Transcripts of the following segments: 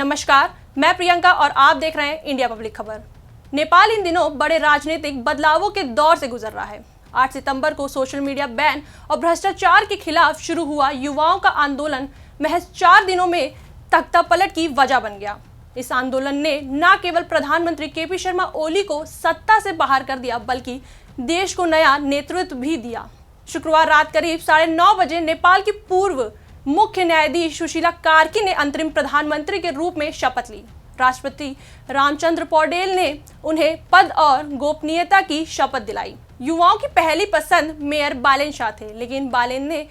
नमस्कार, मैं प्रियंका और आप देख रहे हैं इंडिया पब्लिक खबर। नेपाल इन दिनों बड़े राजनीतिक बदलावों के दौर से गुजर रहा है। 8 सितंबर को सोशल मीडिया बैन और भ्रष्टाचार के खिलाफ शुरू हुआ युवाओं का आंदोलन महज 4 दिनों में तख्तापलट की वजह बन गया। इस आंदोलन ने न केवल प्रधानमंत्री केपी शर्मा ओली को सत्ता से बाहर कर दिया, बल्कि देश को नया नेतृत्व भी दिया। शुक्रवार रात करीब 9:30 बजे नेपाल की पूर्व मुख्य न्यायाधीश सुशीला कार्की ने अंतरिम प्रधानमंत्री के रूप में शपथ ली। राष्ट्रपति रामचंद्र पौडेल ने उन्हें पद और गोपनीयता की शपथ दिलाई। युवाओं की पहली पसंद मेयर बालेन शाह थे, लेकिन बालेन ने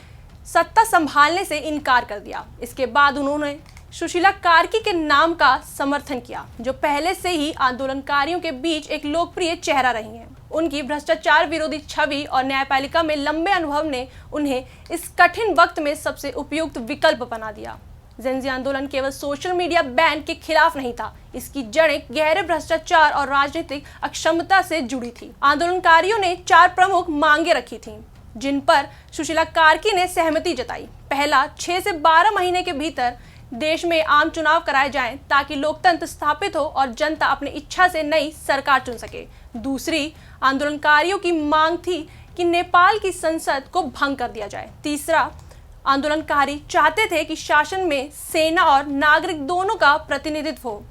सत्ता संभालने से इनकार कर दिया। इसके बाद उन्होंने सुशीला कार्की के नाम का समर्थन किया, जो पहले से ही आंदोलनकारियों के बीच एक लोकप्रिय चेहरा रही हैं। उनकी भ्रष्टाचार विरोधी छवि और न्यायपालिका में लंबे अनुभव ने उन्हें इस कठिन वक्त में सबसे उपयुक्त विकल्प बना दिया। जेन ज़ी आंदोलन केवल सोशल मीडिया बैन के खिलाफ नहीं था, इसकी जड़ें गहरे भ्रष्टाचार और राजनीतिक अक्षमता से जुड़ी थी। आंदोलनकारियों ने 4 प्रमुख मांगे रखी थीं, जिन पर सुशीला कार्की ने सहमति जताई। पहला, 6 से 12 महीने के भीतर देश में आम चुनाव कराए जाएं, ताकि लोकतंत्र स्थापित हो और जनता अपनी इच्छा से नई सरकार चुन सके। दूसरी, आंदोलनकारियों की मांग थी कि नेपाल की संसद को भंग कर दिया जाए। तीसरा, आंदोलनकारी चाहते थे कि शासन में सेना और नागरिक दोनों का प्रतिनिधित्व हो।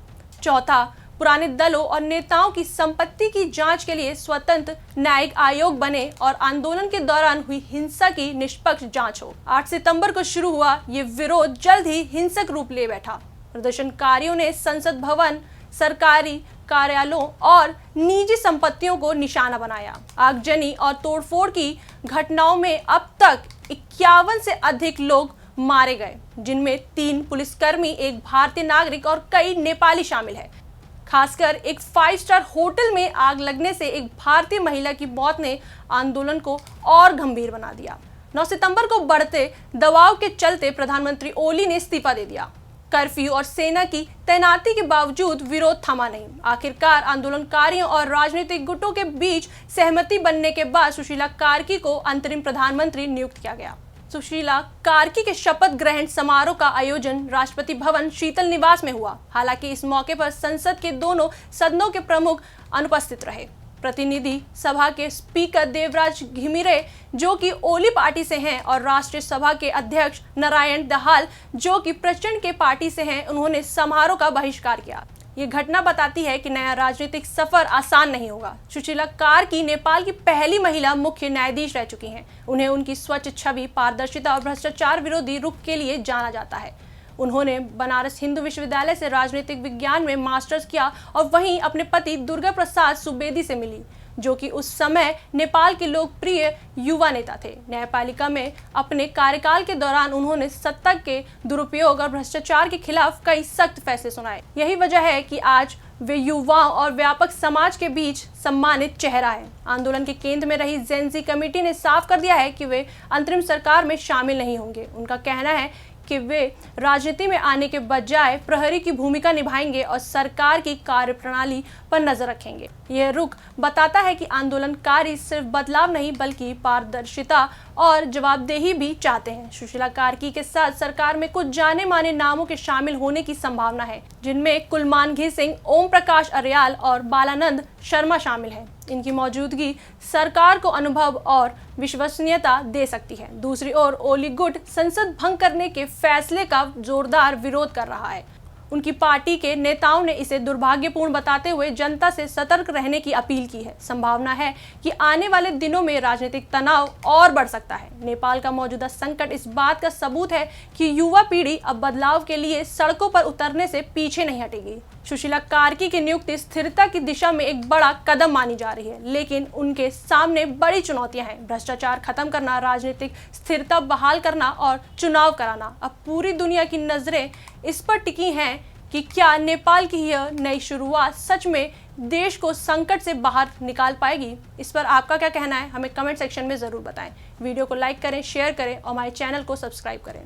चौथा, पुराने दलों और नेताओं की संपत्ति की जांच के लिए स्वतंत्र न्यायिक आयोग बने और आंदोलन के दौरान हुई हिंसा की निष्पक्ष जांच हो। 8 सितंबर को शुरू हुआ ये विरोध जल्द ही हिंसक रूप ले बैठा। प्रदर्शनकारियों ने संसद भवन, सरकारी कार्यालयों और निजी संपत्तियों को निशाना बनाया। आगजनी और तोड़फोड़ की घटनाओं में अब तक 51 से अधिक लोग मारे गए, जिनमें 3 पुलिसकर्मी, एक भारतीय नागरिक और कई नेपाली शामिल है। खासकर एक 5 स्टार होटल में आग लगने से एक भारतीय महिला की मौत ने आंदोलन को और गंभीर बना दिया। 9 सितंबर को बढ़ते दबाव के चलते प्रधानमंत्री ओली ने इस्तीफा दे दिया। कर्फ्यू और सेना की तैनाती के बावजूद विरोध थमा नहीं। आखिरकार आंदोलनकारियों और राजनीतिक गुटों के बीच सहमति बनने के बाद सुशीला कार्की को अंतरिम प्रधानमंत्री नियुक्त किया गया। सुशीला कार्की के शपथ ग्रहण समारोह का आयोजन राष्ट्रपति भवन शीतल निवास में हुआ। हालांकि इस मौके पर संसद के दोनों सदनों के प्रमुख अनुपस्थित रहे। प्रतिनिधि सभा के स्पीकर देवराज घिमिरे, जो कि ओली पार्टी से हैं, और राष्ट्रीय सभा के अध्यक्ष नारायण दहाल, जो कि प्रचंड के पार्टी से हैं, उन्होंने समारोह का बहिष्कार किया। ये घटना बताती है कि नया राजनीतिक सफर आसान नहीं होगा। सुशीला कार्की नेपाल की पहली महिला मुख्य न्यायाधीश रह चुकी हैं। उन्हें उनकी स्वच्छ छवि, पारदर्शिता और भ्रष्टाचार विरोधी रुख के लिए जाना जाता है। उन्होंने बनारस हिंदू विश्वविद्यालय से राजनीतिक विज्ञान में मास्टर्स किया और वहीं अपने पति दुर्गा प्रसाद सुवेदी से मिली, जो कि उस समय नेपाल के लोकप्रिय युवा नेता थे। न्यायपालिका में अपने कार्यकाल के दौरान उन्होंने सत्ता के दुरुपयोग और भ्रष्टाचार के खिलाफ कई सख्त फैसले सुनाए। यही वजह है कि आज वे युवाओं और व्यापक समाज के बीच सम्मानित चेहरा है। आंदोलन के केंद्र में रही जेन ज़ी कमेटी ने साफ कर दिया है कि वे अंतरिम सरकार में शामिल नहीं होंगे। उनका कहना है कि वे राजनीति में आने के बजाय प्रहरी की भूमिका निभाएंगे और सरकार की कार्यप्रणाली पर नजर रखेंगे। यह रुख बताता है कि आंदोलनकारी सिर्फ बदलाव नहीं, बल्कि पारदर्शिता और जवाबदेही भी चाहते हैं। सुशीला कार्की के साथ सरकार में कुछ जाने माने नामों के शामिल होने की संभावना है, जिनमें कुलमानघी सिंह, ओम प्रकाश अरयाल और बालानंद शर्मा शामिल हैं। इनकी मौजूदगी सरकार को अनुभव और विश्वसनीयता दे सकती है। दूसरी ओर ओली गुट संसद भंग करने के फैसले का जोरदार विरोध कर रहा है। उनकी पार्टी के नेताओं ने इसे दुर्भाग्यपूर्ण बताते हुए जनता से सतर्क रहने की अपील की है। संभावना है कि आने वाले दिनों में राजनीतिक तनाव और बढ़ सकता है। नेपाल का मौजूदा संकट इस बात का सबूत है कि युवा पीढ़ी अब बदलाव के लिए सड़कों पर उतरने से पीछे नहीं हटेगी। सुशीला कार्की की नियुक्ति स्थिरता की दिशा में एक बड़ा कदम मानी जा रही है, लेकिन उनके सामने बड़ी चुनौतियां हैं। भ्रष्टाचार खत्म करना, राजनीतिक स्थिरता बहाल करना और चुनाव कराना। अब पूरी दुनिया की नजरें इस पर टिकी हैं कि क्या नेपाल की यह नई शुरुआत सच में देश को संकट से बाहर निकाल पाएगी। इस पर आपका क्या कहना है, हमें कमेंट सेक्शन में ज़रूर बताएं। वीडियो को लाइक करें, शेयर करें और हमारे चैनल को सब्सक्राइब करें।